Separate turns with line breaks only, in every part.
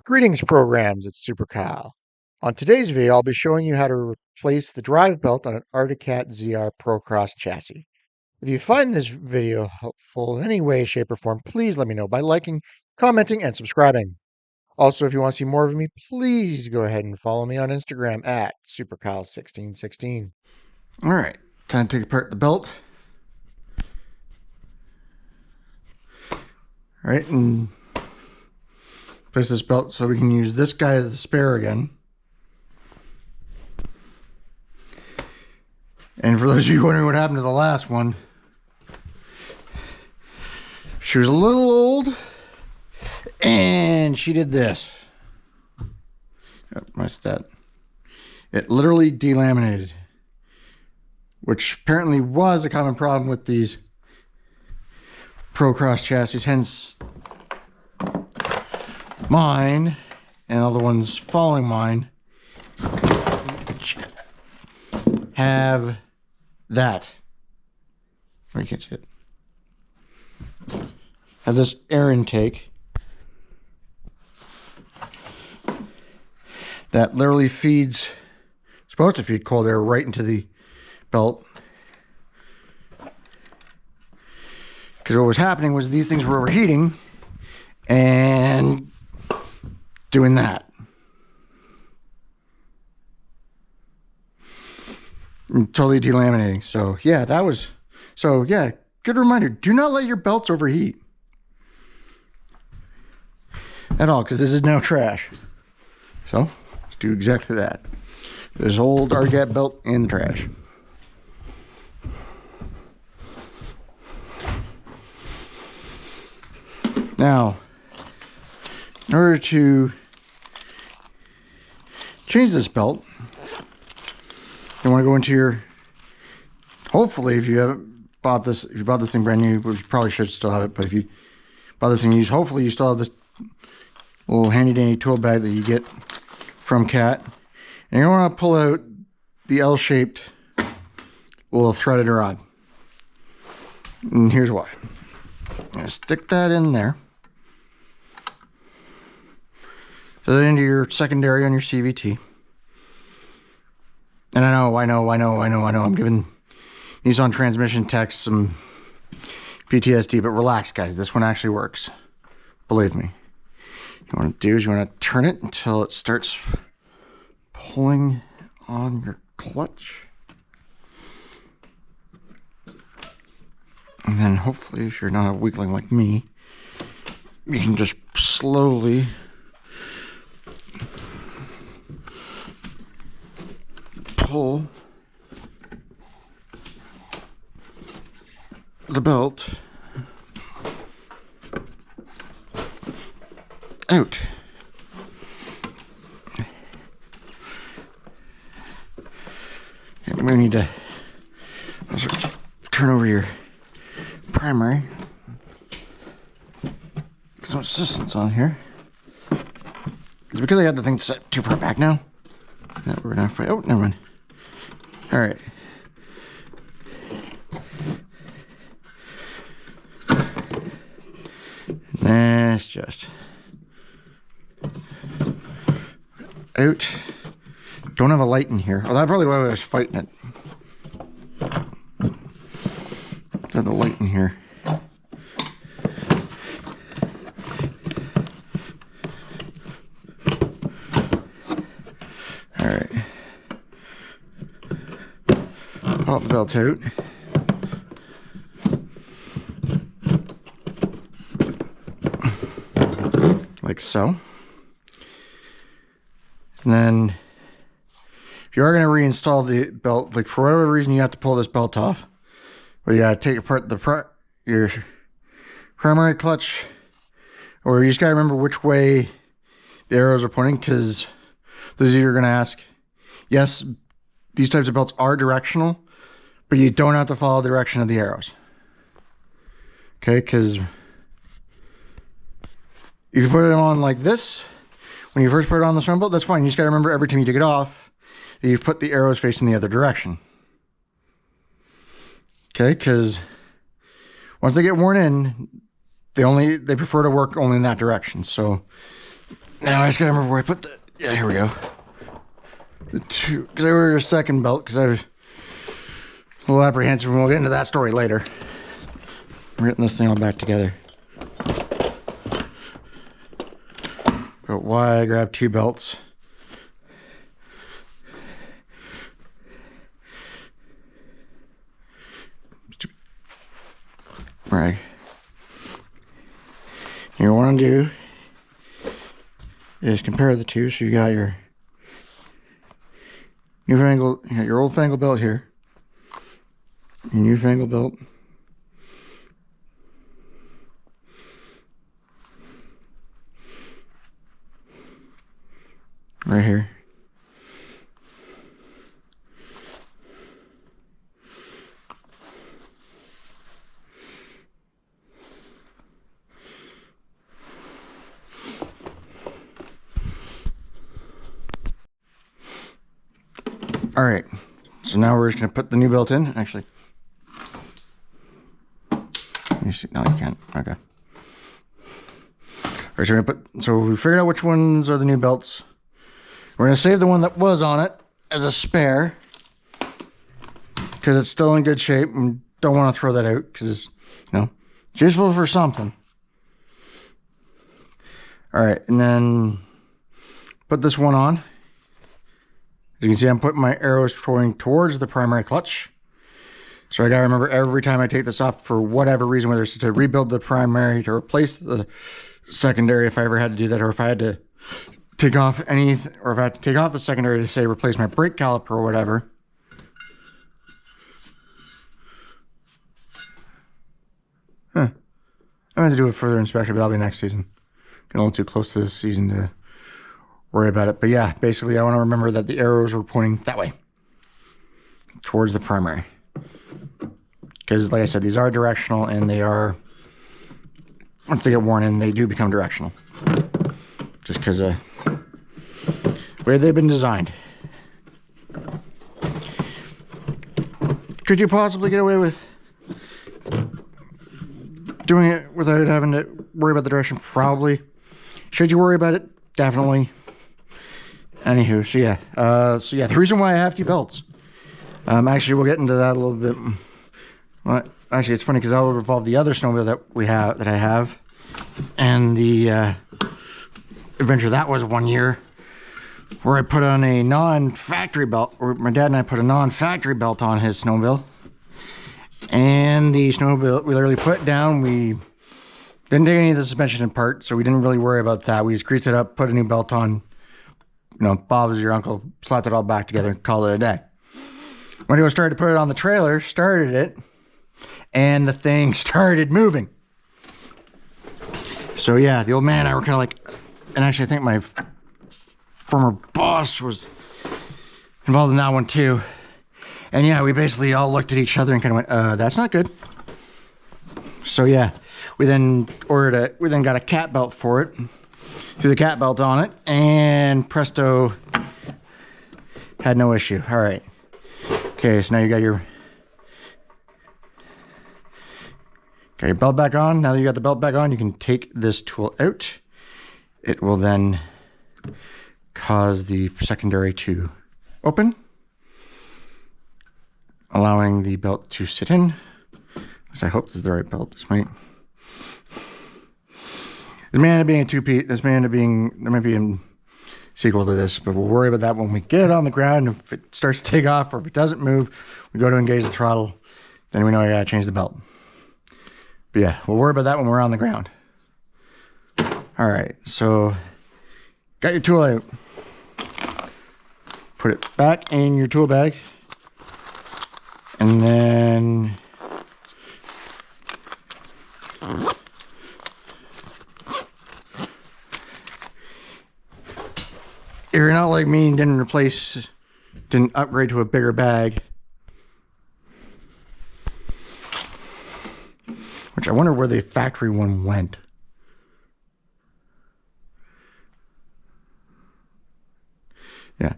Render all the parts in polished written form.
Greetings programs, it's Super Kyle. On today's video, I'll be showing you how to replace the drive belt on an Arctic Cat ZR Pro Cross chassis. If you find this video helpful in any way, shape, or form, please let me know by liking, commenting, and subscribing. Also, if you want to see more of me, please go ahead and follow me on Instagram at SuperKyle1616.
All right, time to take apart the belt. All right, and place this belt so we can use this guy as the spare again. And for those of you wondering what happened to the last one, she was a little old and she did this. Oh, what's that? It literally delaminated, which apparently was a common problem with these Pro Cross chassis, hence mine and all the ones following mine have that. Where you can't see it. Have this air intake that literally feeds, supposed to feed cold air right into the belt. Because what was happening was these things were overheating and doing that. And totally delaminating. So yeah, good reminder. Do not let your belts overheat at all, because this is now trash. So let's do exactly that. This old Arctic belt in the trash. Now, in order to change this belt, you want to go into your, hopefully if you haven't bought this, if you bought this thing brand new, which you probably should still have it, but if you bought this thing used, hopefully you still have this little handy dandy tool bag that you get from Cat. And you want to pull out the L-shaped little threaded rod. And here's why. I'm going to stick that in there. Throw that into your secondary on your CVT. And I know, I'm giving these on transmission techs some PTSD, but relax, guys. This one actually works. Believe me. What you want to do is you want to turn it until it starts pulling on your clutch. And then hopefully, if you're not a weakling like me, you can just slowly pull the belt out. And we need to also turn over your primary. Some assistance on here. It's because I got the thing set too far back now. That we're gonna fight. Oh, never mind. All right. That's just out. Don't have a light in here. Oh, that's probably why I was fighting it. Have the light in here. All right. Pop the belt out. Like so. And then if you are going to reinstall the belt, like for whatever reason you have to pull this belt off, well, you got to take apart your primary clutch, or you just got to remember which way the arrows are pointing, because those of you are going to ask, yes, these types of belts are directional, but you don't have to follow the direction of the arrows. Okay, because if you put it on like this, when you first put it on the front belt, that's fine. You just got to remember every time you take it off that you've put the arrows facing the other direction. Okay, because once they get worn in, they prefer to work only in that direction. So now I just gotta remember where I put the, yeah, here we go. The two, because I ordered a second belt because I was a little apprehensive, and we'll get into that story later. We're getting this thing all back together. But why I grabbed 2 belts. Right. You want to do is compare the two. So you got your newfangled, you got your old fangled belt here, your newfangled belt. Right here. All right, so now we're just gonna put the new belt in. Actually, you see, no, you can't. Okay. All right, so we're gonna put. So we figured out which ones are the new belts. We're gonna save the one that was on it as a spare because it's still in good shape and don't want to throw that out because it's useful for something. All right, and then put this one on. As you can see, I'm putting my arrows pointing towards the primary clutch. So I gotta remember every time I take this off for whatever reason, whether it's to rebuild the primary, to replace the secondary if I ever had to do that, or if I had to take off or if I had to take off the secondary to say replace my brake caliper or whatever. I'm going to do a further inspection, but that'll be next season. Getting a little too close to this season to worry about it. But yeah, basically I want to remember that the arrows were pointing that way, towards the primary. Because like I said, these are directional, and they are, once they get worn in, they do become directional. Just because of where they've been designed. Could you possibly get away with doing it without having to worry about the direction? Probably. Should you worry about it? Definitely. Anywho, so yeah, the reason why I have 2 belts. Actually, we'll get into that a little bit. Well, actually, it's funny because that will involve the other snowmobile that I have, and the adventure that was one year, where I put on a non-factory belt, or my dad and I put a non-factory belt on his snowmobile. And the snowmobile, we literally put it down. We didn't take any of the suspension apart, so we didn't really worry about that. We just greased it up, put a new belt on. Bob was your uncle, slapped it all back together and called it a day. When he started to put it on the trailer, started it, and the thing started moving. So yeah, the old man and I were kind of like, and actually I think my former boss was involved in that one too. And yeah, we basically all looked at each other and kind of went, that's not good. So yeah, we then got a cat belt for it, threw the cat belt on it, and presto, had no issue. All right. Okay, so now you got your belt back on. Now that you got the belt back on, you can take this tool out. It will then cause the secondary to open, allowing the belt to sit in. I hope this is the right belt. This might end up being a two-piece. There might be a sequel to this, but we'll worry about that when we get it on the ground. If it starts to take off or if it doesn't move, we go to engage the throttle, then we know I gotta change the belt. But yeah, we'll worry about that when we're on the ground. All right, so got your tool out. Put it back in your tool bag. And then if you're not like me and didn't upgrade to a bigger bag, which I wonder where the factory one went. Yeah,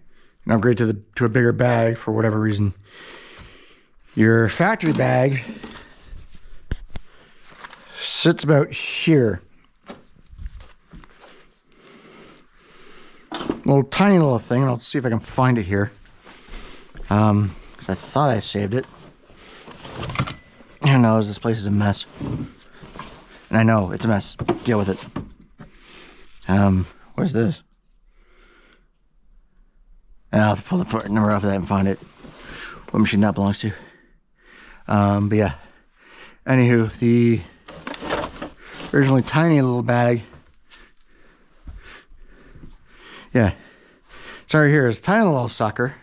and upgrade to a bigger bag for whatever reason. Your factory bag sits about here. Little tiny little thing, and I'll see if I can find it here. Because I thought I saved it. Who knows? This place is a mess. And I know it's a mess. Deal with it. What is this? And I'll have to pull the part number off of that and find it. What machine that belongs to. But yeah. Anywho, the originally tiny little bag. Yeah. Sorry, here is a tiny little sucker.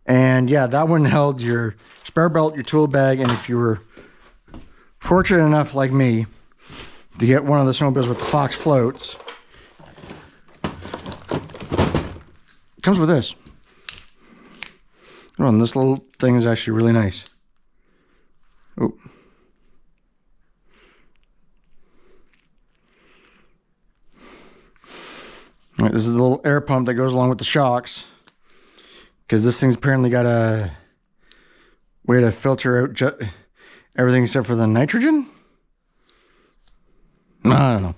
And yeah, that one held your spare belt, your tool bag, and if you were fortunate enough, like me, to get one of the snowmobiles with the Fox floats, it comes with this. Oh, and this little thing is actually really nice. Oh. All right, this is the little air pump that goes along with the shocks. Because this thing's apparently got a way to filter out everything except for the nitrogen? No, I don't know.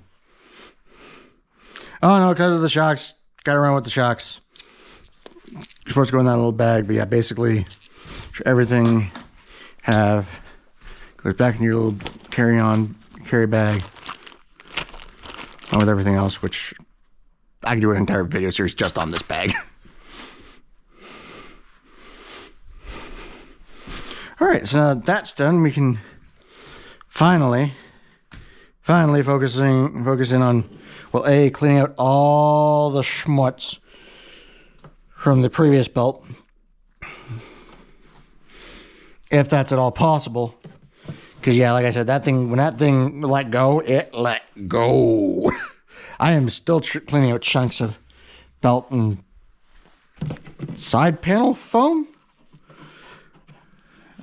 Oh, no, because of the shocks. Got around with the shocks. You're supposed to go in that little bag, but yeah, basically everything goes back in your little carry bag. Along with everything else, which I could do an entire video series just on this bag. All right, so now that that's done, we can finally focus in on, well, A, cleaning out all the schmutz from the previous belt, if that's at all possible. Because yeah, like I said, when that thing let go, it let go. I am still cleaning out chunks of belt and side panel foam.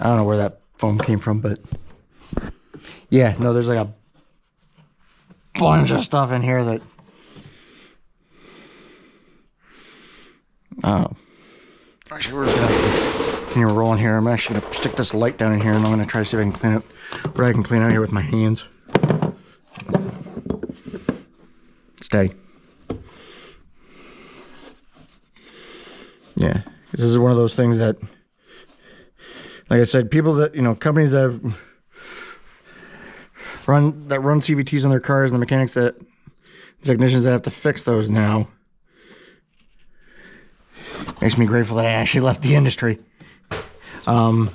I don't know where that foam came from, but yeah, no, there's like a bunch of stuff in here that I don't know. Actually, we're just gonna continue rolling here. I'm actually gonna stick this light down in here, and I'm gonna try to see if I can clean up what I can clean out here with my hands. Stay. Yeah, this is one of those things that, like I said, people that, companies that run CVTs on their cars, and the mechanics the technicians that have to fix those now, makes me grateful that I actually left the industry. Yeah,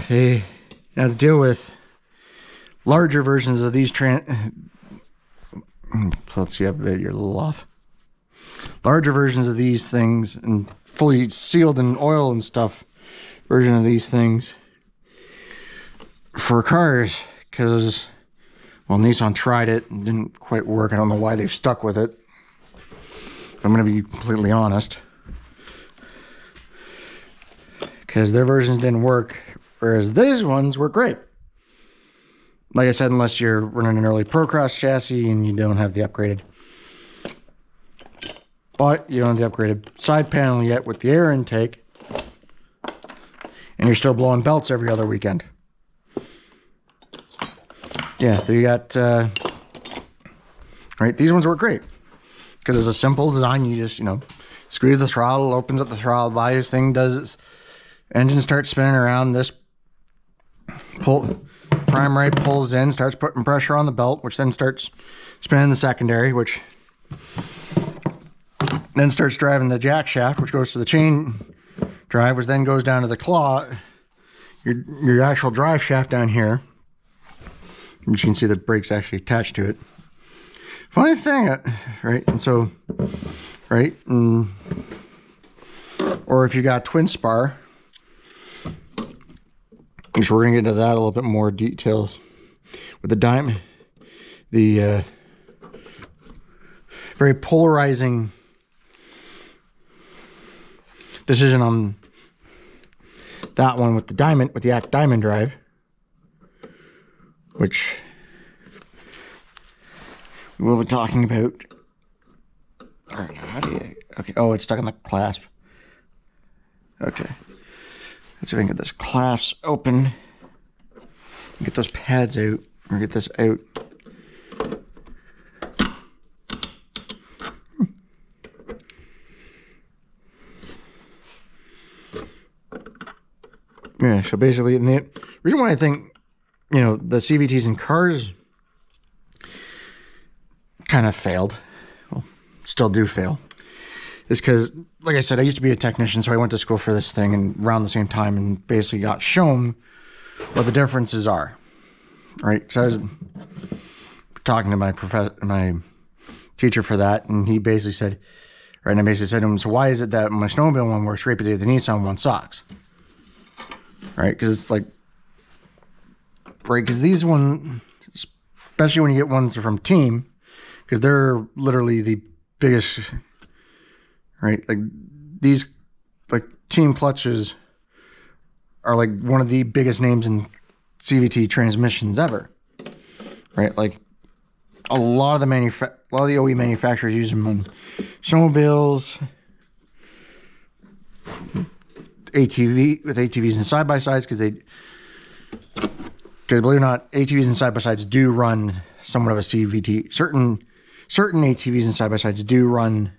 they have to deal with larger versions of these let's see, you're a little off. Larger versions of these things and fully sealed in oil and stuff version of these things for cars, because, well, Nissan tried it and didn't quite work. I don't know why they've stuck with it, if I'm going to be completely honest, because their versions didn't work, whereas these ones work great. Like I said, unless you're running an early Procross chassis and you don't have the upgraded, but you don't have the upgraded side panel yet with the air intake, and you're still blowing belts every other weekend. Yeah, so you got, right, these ones work great. Because it's a simple design. You just, squeeze the throttle, opens up the throttle body, this thing does its engine starts spinning around, this prime right pulls in, starts putting pressure on the belt, which then starts spinning the secondary, which then starts driving the jack shaft, which goes to the chain drive, which then goes down to the claw, your actual drive shaft down here. You can see the brakes actually attached to it. Funny thing, right? And so, right? Or if you got twin spar, which we're going to get into that a little bit more details with the diamond, the very polarizing decision on that one with the diamond, with the ACT diamond drive, which we'll be talking about. All right, how do you, okay, oh, it's stuck on the clasp. Okay. Let's see if I can get this clasp open. Get those pads out, or get this out. Yeah, so basically, and the reason why I think, you know, the CVTs in cars kind of failed, well, still do fail, is because, like I said, I used to be a technician, so I went to school for this thing and around the same time and basically got shown what the differences are, right? Because I was talking to my teacher for that, and he basically said, right, and I basically said to him, so why is it that my snowmobile one works great, but the Nissan one sucks? Right, because it's like, right, because these ones, especially when you get ones from Team, because they're literally the biggest, right? Like these, like Team clutches are like one of the biggest names in CVT transmissions ever, right? Like a lot of the OE manufacturers use them on snowmobiles, ATVs and side-by-sides, because believe it or not, ATVs and side-by-sides do run somewhat of a CVT. Certain ATVs and side-by-sides do run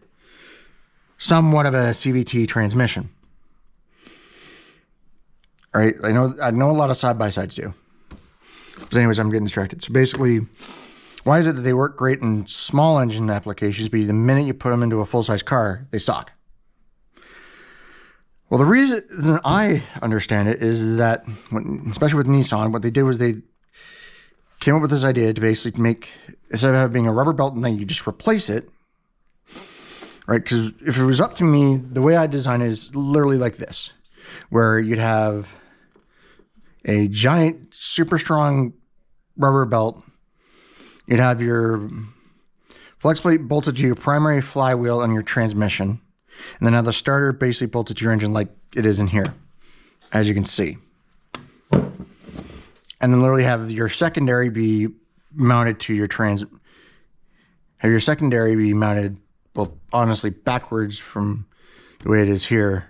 somewhat of a CVT transmission. All right, I know a lot of side-by-sides do. But anyways, I'm getting distracted. So basically, why is it that they work great in small engine applications, but the minute you put them into a full-size car, they suck? Well, the reason I understand it is that, especially with Nissan, what they did was they came up with this idea to basically make, instead of having a rubber belt and then you just replace it, right? Because if it was up to me, the way I design it is literally like this, where you'd have a giant, super strong rubber belt. You'd have your flex plate bolted to your primary flywheel and your transmission. And then have the starter basically bolted to your engine like it is in here, as you can see. And then literally have your secondary be mounted to your have your secondary be mounted, well, honestly, backwards from the way it is here.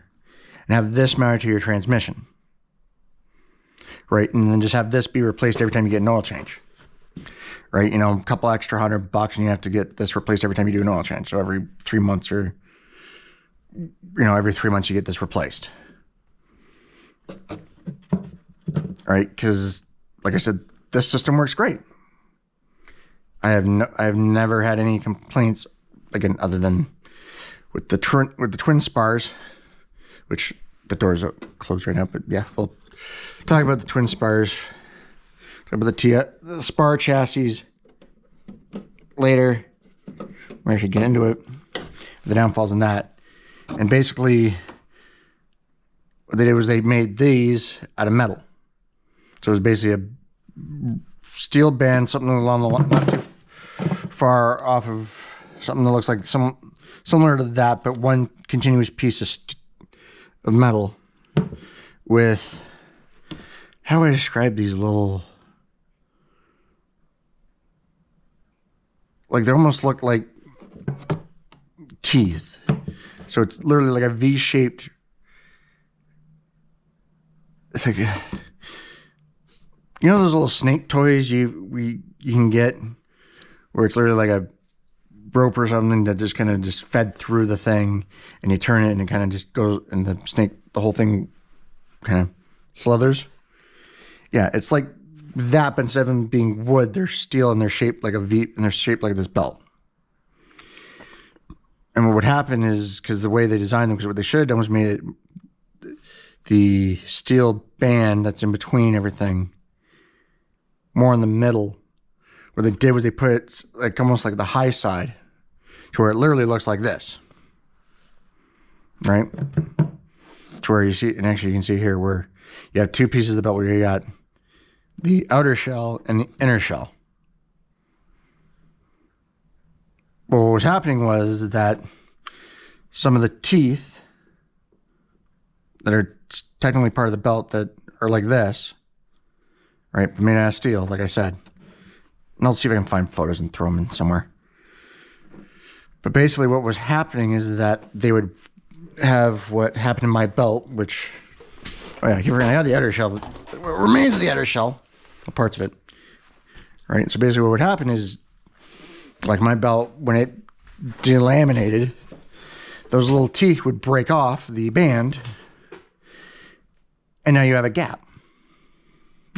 And have this mounted to your transmission. Right? And then just have this be replaced every time you get an oil change. Right? You know, a couple extra $100 and you have to get this replaced every time you do an oil change. So every 3 months or... every 3 months you get this replaced. Right? Because, like I said, this system works great. I have never had any complaints, again, other than with the twin spars, which the doors are closed right now, but yeah, we'll talk about the twin spars, talk about the spar chassis later. We actually get into it, the downfalls in that. And basically, what they did was they made these out of metal. So it was basically a steel band, something along the line, not too far off of something that looks like similar to that, but one continuous piece of metal with, how do I describe these little, like they almost look like teeth. So it's literally like a V-shaped, it's like, you know those little snake toys you can get, where it's literally like a rope or something that just kind of just fed through the thing, and you turn it and it kind of just goes, and the whole thing kind of slithers. Yeah, it's like that, but instead of them being wood, they're steel and they're shaped like a V, and they're shaped like this belt. And what would happen is, because the way they designed them, because what they should have done was made it, the steel band that's in between everything, more in the middle. What they did was they put it like almost like the high side, to where it literally looks like this, right? To where you see, and actually you can see here where you have two pieces of the belt, where you got the outer shell and the inner shell. Well, what was happening was that some of the teeth that are technically part of the belt that are like this, right, made out of steel, like I said. And I'll see if I can find photos and throw them in somewhere. But basically what was happening is that they would have what happened in my belt, which Oh yeah, I keep forgetting I had the outer shell. What remains of the outer shell, parts of it. Right. So basically, what would happen is, like my belt, when it delaminated, those little teeth would break off the band, and now you have a gap.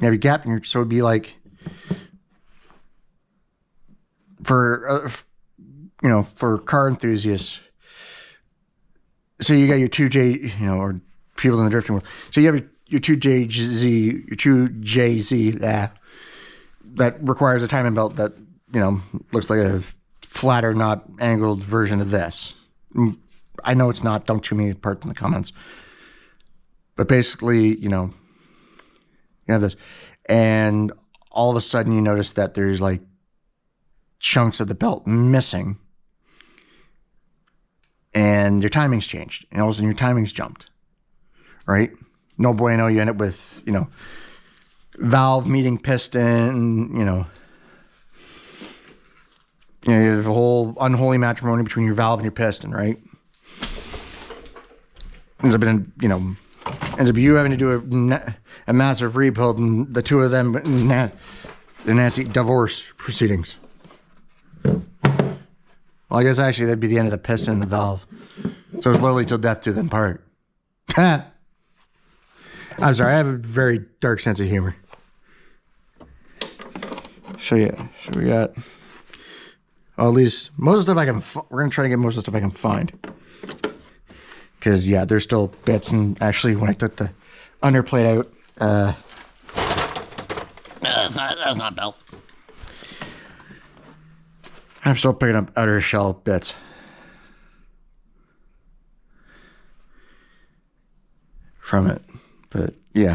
You have a gap in your, so it'd be like, for for car enthusiasts. So you got your 2J, or people in the drifting world. So you have your 2JZ, that requires a timing belt that, looks like a flatter, not angled version of this. I know it's not. Don't chew me apart in the comments. But basically, you have this. And all of a sudden you notice that there's like chunks of the belt missing. And your timing's changed. And all of a sudden your timing's jumped. Right? No bueno. You end up with, valve meeting piston, you have a whole unholy matrimony between your valve and your piston, right? Ends up you having to do a massive rebuild, and the two of them the nasty divorce proceedings. Well, I guess actually that'd be the end of the piston and the valve. So it's literally till death do them part. I'm sorry, I have a very dark sense of humor. So yeah, so we got, at least most of the stuff I can, we're going to try to get most of the stuff I can find. Because yeah, there's still bits, and actually when I took the underplate out, that's not belt. I'm still picking up outer shell bits. From it, but yeah.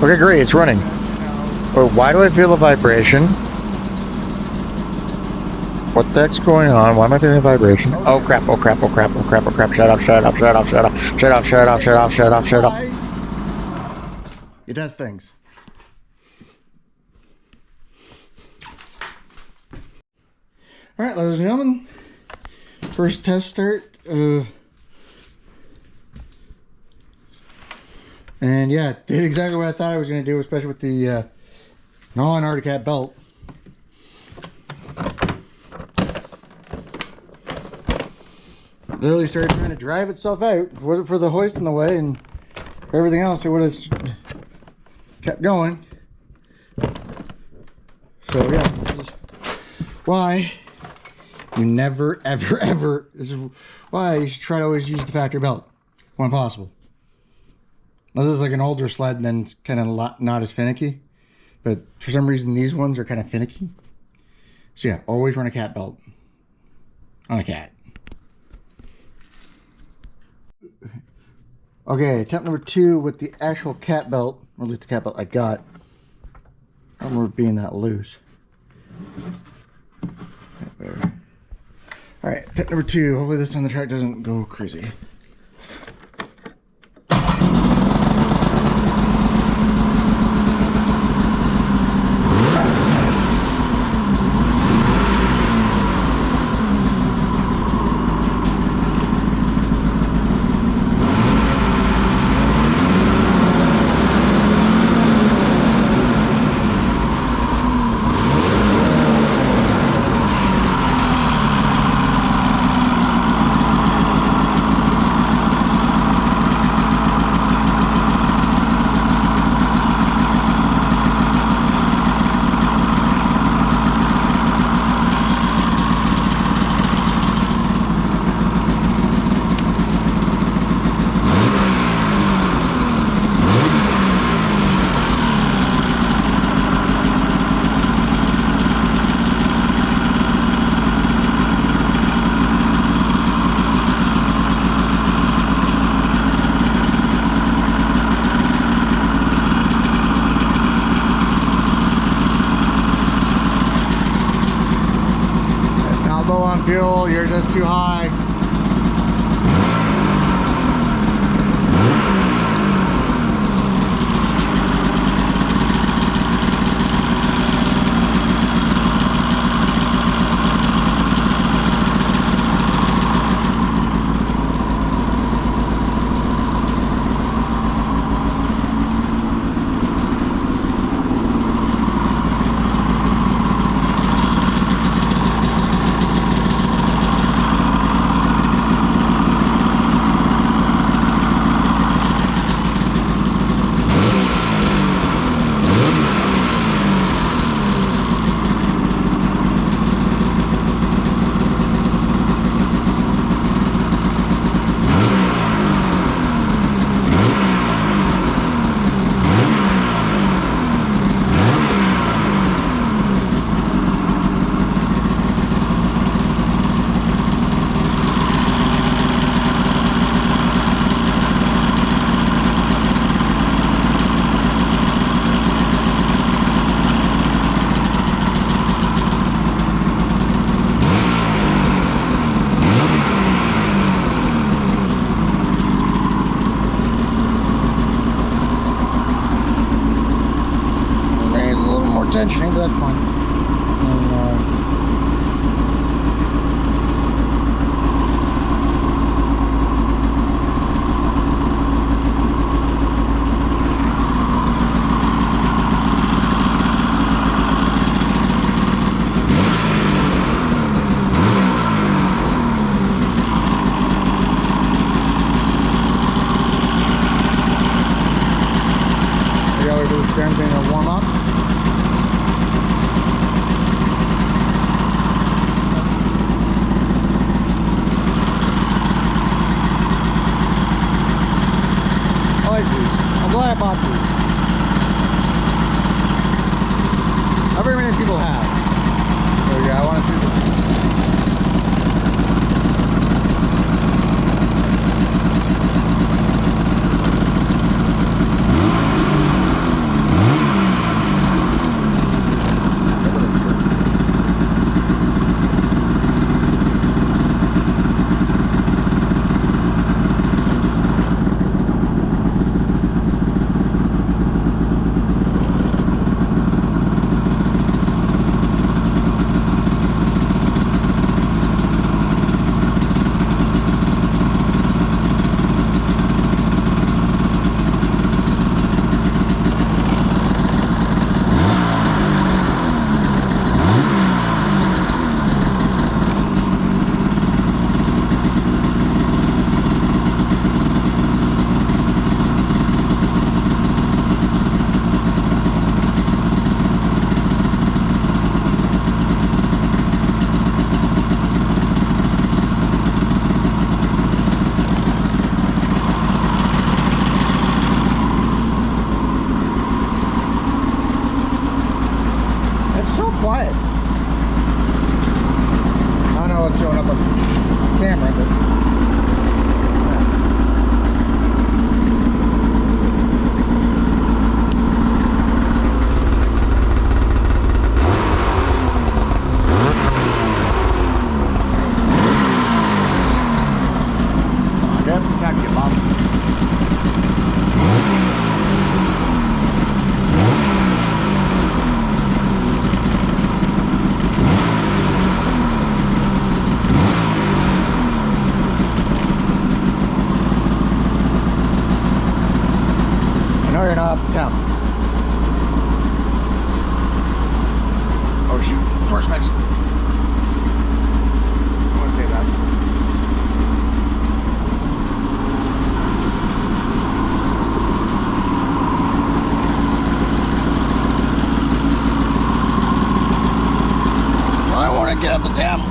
Okay, great, it's running. Oh, why do I feel a vibration? What the heck's going on? Why am I feeling a vibration? Oh crap, oh crap, oh crap, oh crap, oh crap. Shut up, shut up, shut up, shut up, shut up, shut up, shut up, shut up, shut up.
It does things. Alright, ladies and gentlemen. First test start. And yeah, did exactly what I thought I was going to do, especially with the non-Arctic Cat belt. Literally started trying to drive itself out. If it wasn't for the hoist in the way and everything else, it would have kept going. So yeah, this is why you never, ever, ever, this is why you should try to always use the factory belt when possible. This is like an older sled, and then it's kind of not as finicky. But for some reason, these ones are kind of finicky. So yeah, always run a cat belt on a cat. Okay, attempt number 2 with the actual cat belt, or at least the cat belt I got. I don't remember it being that loose. Alright, attempt number 2. Hopefully this on the track doesn't go crazy. Fuel, you're just too high. fun. And, everything to warm up. I like these. I'm glad I bought these. Not very many people have. So yeah, I want to see this. Quiet. I don't know what's showing up on camera, but yeah, attack you, Mom. No, you're not up to temp. Oh shoot, first mix. I want to say that. I want to get up the temp.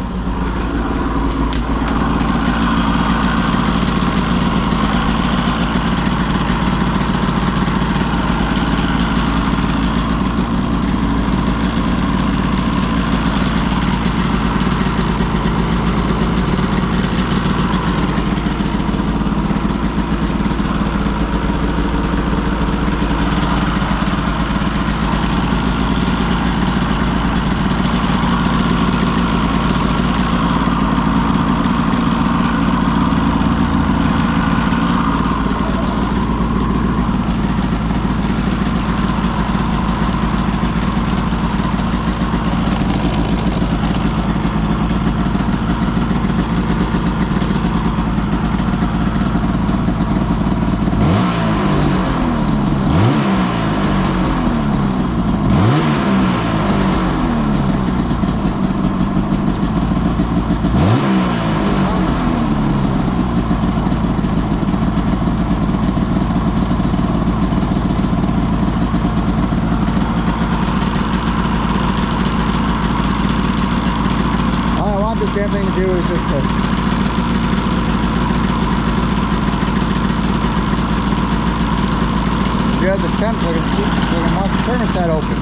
The damn thing to do is just to you have the temp so I can mark the thermostat open.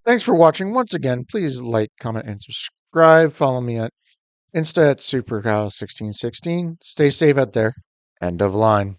Thanks for watching. Once again, please like, comment, and subscribe. Follow me on Insta at SuperCal1616. Stay safe out there. End of line.